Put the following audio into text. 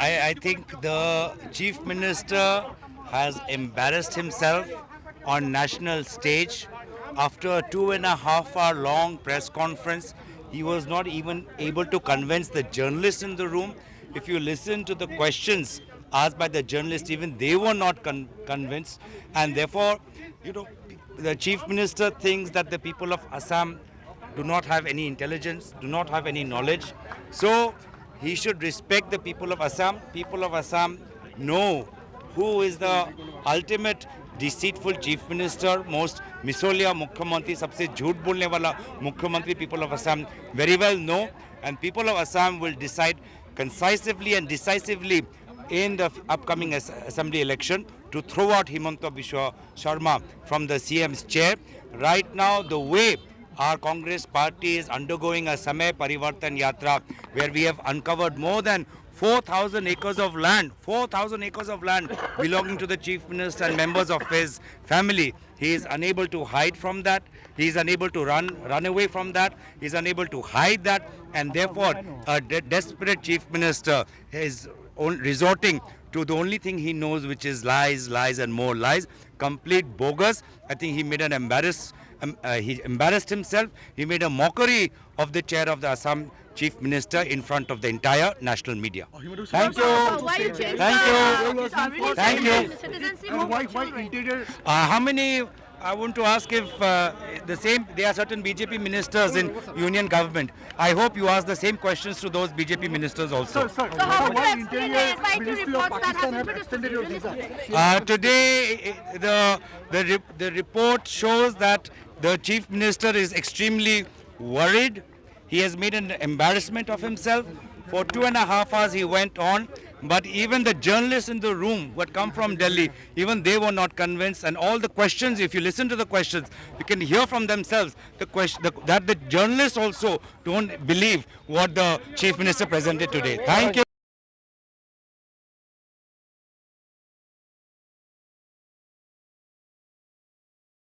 I think the Chief Minister has embarrassed himself on national stage. After a 2.5 hour long press conference, he was not even able to convince the journalists in the room. If you listen to the questions asked by the journalists, even they were not convinced. And therefore, the Chief Minister thinks that the people of Assam do not have any intelligence, do not have any knowledge. So he should respect the people of Assam. People of Assam know who is the ultimate deceitful chief minister, most मिसोलिया मुख्यमंत्री, सबसे झूठ बोलने वाला मुख्यमंत्री people of Assam very well know, and people of Assam will decide concisively and decisively in the upcoming assembly election to throw out Himanta Biswa Sharma from the CM's chair. Right now, the way our Congress party is undergoing a Samay Parivartan Yatra, where we have uncovered more than 4,000 acres of land, 4,000 acres of land belonging to the Chief Minister and members of his family. He is unable to hide from that. He is unable to run away from that. He is unable to hide that. And therefore, a desperate Chief Minister is resorting to the only thing he knows, which is lies, lies and more lies. Complete bogus. I think he made an he embarrassed himself. He made a mockery of the chair of the Assam Chief Minister in front of the entire national media. Thank you. Thank you. How many? I want to ask if there are certain BJP ministers in union government. I hope you ask the same questions to those BJP ministers also. So how would you explain the SIT reports that have been extended your visa? Today, the report shows that the Chief Minister is extremely worried. He has made an embarrassment of himself. For 2.5 hours he went on, but even the journalists in the room who had come from Delhi, even they were not convinced. And all the questions, if you listen to the questions, you can hear from themselves that the journalists also don't believe what the Chief Minister presented today. Thank you.